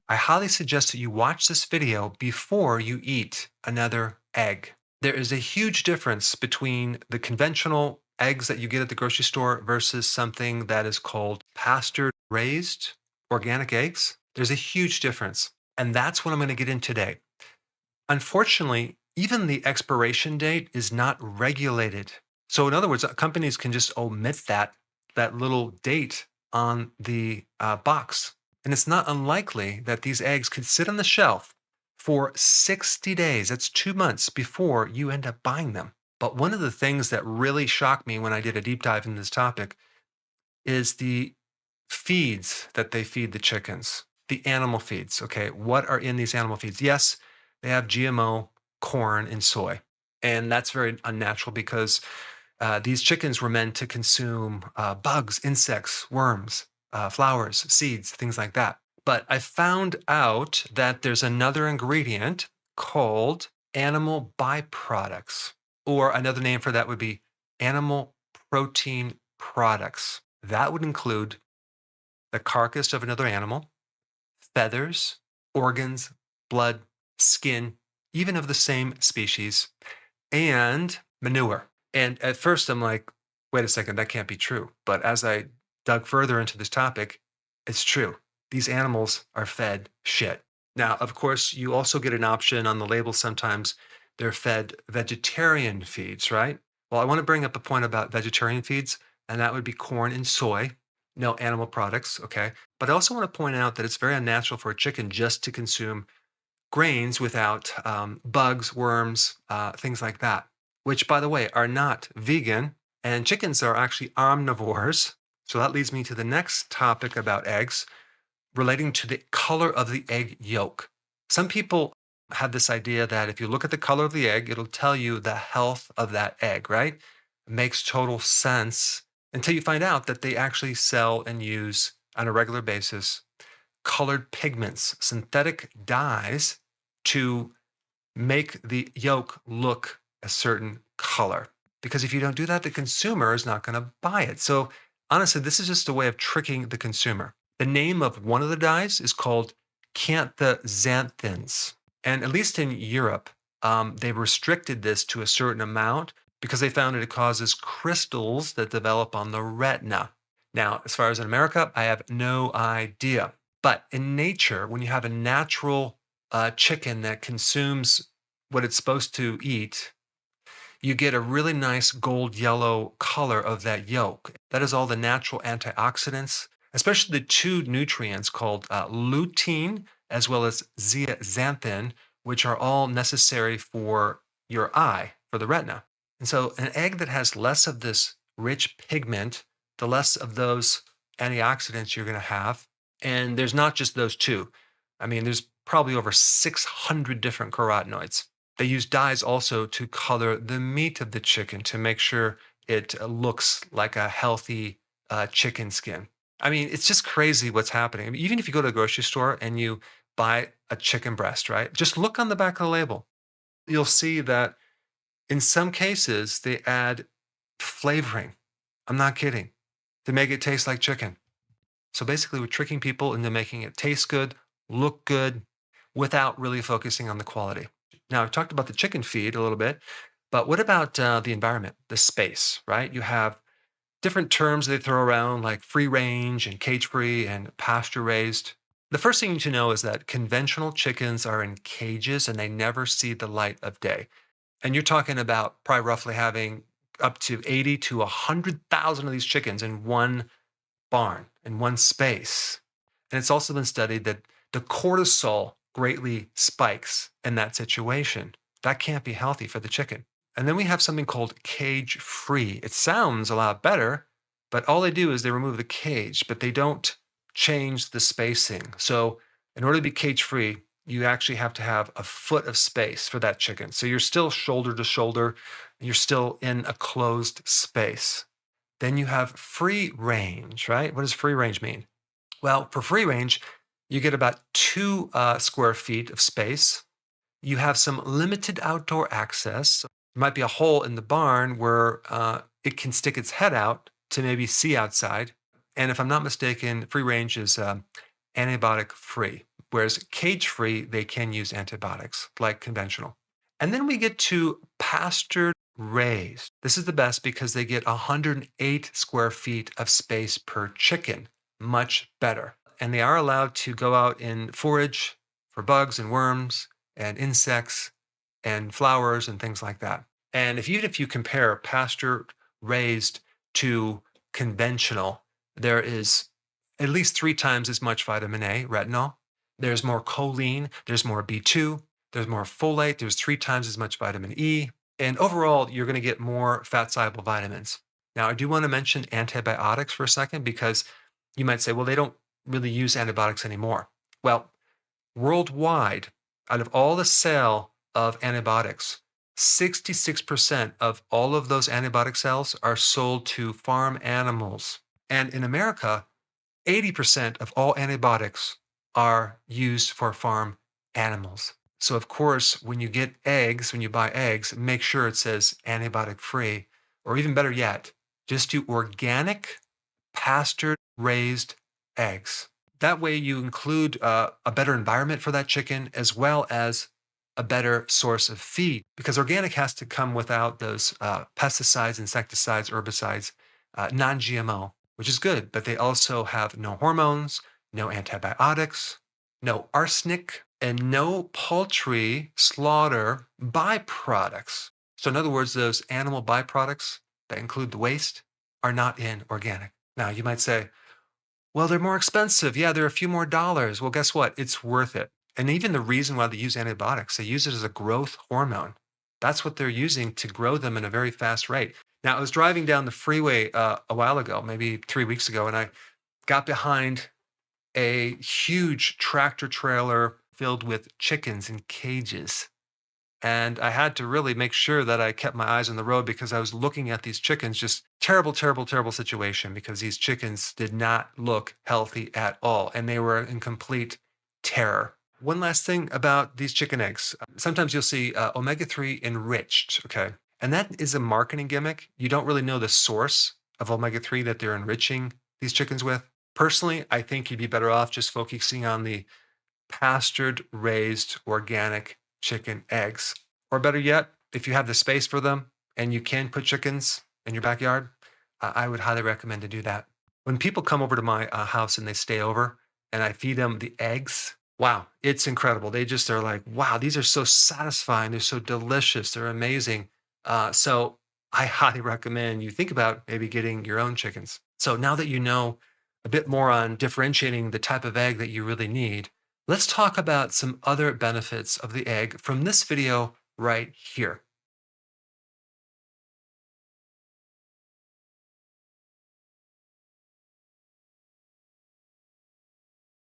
I highly suggest that you watch this video before you eat another egg. There is a huge difference between the conventional eggs that you get at the grocery store versus something that is called pasture raised organic eggs. There's a huge difference. And that's what I'm going to get in today. Unfortunately, even the expiration date is not regulated. So, in other words, companies can just omit that little date on the box. And it's not unlikely that these eggs could sit on the shelf for 60 days. That's 2 months before you end up buying them. But one of the things that really shocked me when I did a deep dive into this topic is the feeds that they feed the chickens, the animal feeds. Okay, what are in these animal feeds? Yes, they have GMO corn and soy. And that's very unnatural because these chickens were meant to consume bugs, insects, worms, flowers, seeds, things like that. But I found out that there's another ingredient called animal byproducts, or another name for that would be animal protein products. That would include the carcass of another animal, feathers, organs, blood, skin, even of the same species, and manure. And at first, I'm like, wait a second, that can't be true. But as I dug further into this topic, it's true. These animals are fed shit. Now, of course, you also get an option on the label sometimes. They're fed vegetarian feeds, right? Well, I want to bring up a point about vegetarian feeds, and that would be corn and soy, no animal products, okay? But I also want to point out that it's very unnatural for a chicken just to consume grains without bugs, worms, things like that, which, by the way, are not vegan. And chickens are actually omnivores. So that leads me to the next topic about eggs relating to the color of the egg yolk. Some people have this idea that if you look at the color of the egg, it'll tell you the health of that egg, right? It makes total sense until you find out that they actually sell and use on a regular basis colored pigments, synthetic dyes to make the yolk look a certain color. Because if you don't do that, the consumer is not going to buy it. So honestly, this is just a way of tricking the consumer. The name of one of the dyes is called xanthins. And at least in Europe, they've restricted this to a certain amount because they found it causes crystals that develop on the retina. Now, as far as in America, I have no idea. But in nature, when you have a natural chicken that consumes what it's supposed to eat, you get a really nice gold yellow color of that yolk. That is all the natural antioxidants, especially the two nutrients called lutein as well as zeaxanthin, which are all necessary for your eye, for the retina. And so, an egg that has less of this rich pigment, the less of those antioxidants you're going to have. And there's not just those two. I mean, there's probably over 600 different carotenoids. They use dyes also to color the meat of the chicken to make sure it looks like a healthy chicken skin. I mean, it's just crazy what's happening. I mean, even if you go to the grocery store and you buy a chicken breast, right? Just look on the back of the label. You'll see that in some cases they add flavoring. I'm not kidding. To make it taste like chicken. So basically, we're tricking people into making it taste good, look good, without really focusing on the quality. Now, I've talked about the chicken feed a little bit, but what about the environment, the space, right? You have different terms they throw around like free range and cage free and pasture raised. The first thing you need to know is that conventional chickens are in cages and they never see the light of day. And you're talking about probably roughly having up to 80 to 100,000 of these chickens in one barn, in one space. And it's also been studied that the cortisol greatly spikes in that situation. That can't be healthy for the chicken. And then we have something called cage free. It sounds a lot better, but all they do is they remove the cage, but they don't change the spacing. So, in order to be cage free, you actually have to have a foot of space for that chicken. So, you're still shoulder to shoulder, you're still in a closed space. Then you have free range, right? What does free range mean? Well, for free range, you get about 2 square feet of space. You have some limited outdoor access. There might be a hole in the barn where it can stick its head out to maybe see outside. And if I'm not mistaken, free range is antibiotic free. Whereas cage-free, they can use antibiotics like conventional. And then we get to pastured raised. This is the best because they get 108 square feet of space per chicken, much better. And they are allowed to go out and forage for bugs and worms and insects and flowers and things like that. And even if you compare pasture raised to conventional, there is at least 3 times as much vitamin A, retinol. There's more choline, there's more B2, there's more folate, there's 3 times as much vitamin E. And overall, you're going to get more fat soluble vitamins. Now, I do want to mention antibiotics for a second because you might say, well, they don't really use antibiotics anymore. Well, worldwide, out of all the sale of antibiotics, 66% of all of those antibiotic sales are sold to farm animals. And in America, 80% of all antibiotics are used for farm animals. So, of course, when you get eggs, when you buy eggs, make sure it says antibiotic free, or even better yet, just do organic, pastured raised eggs. That way, you include a better environment for that chicken as well as a better source of feed because organic has to come without those pesticides, insecticides, herbicides, non GMO, which is good, but they also have no hormones, no antibiotics, no arsenic, and no poultry slaughter byproducts. So, in other words, those animal byproducts that include the waste are not in organic. Now, you might say, well, they're more expensive. Yeah, they're a few more dollars. Well, guess what? It's worth it. And even the reason why they use antibiotics, they use it as a growth hormone. That's what they're using to grow them in a very fast rate. Now, I was driving down the freeway a while ago, maybe 3 weeks ago, and I got behind a huge tractor trailer filled with chickens in cages. And I had to really make sure that I kept my eyes on the road because I was looking at these chickens, just terrible, terrible, terrible situation because these chickens did not look healthy at all. And they were in complete terror. One last thing about these chicken eggs. Sometimes you'll see omega-3 enriched, okay? And that is a marketing gimmick. You don't really know the source of omega-3 that they're enriching these chickens with. Personally, I think you'd be better off just focusing on the pastured raised organic chicken eggs. Or better yet, if you have the space for them and you can put chickens in your backyard, I would highly recommend to do that. When people come over to my house and they stay over and I feed them the eggs, wow, it's incredible. They're like, wow, these are so satisfying. They're so delicious. They're amazing. So I highly recommend you think about maybe getting your own chickens. So now that you know a bit more on differentiating the type of egg that you really need, let's talk about some other benefits of the egg from this video right here.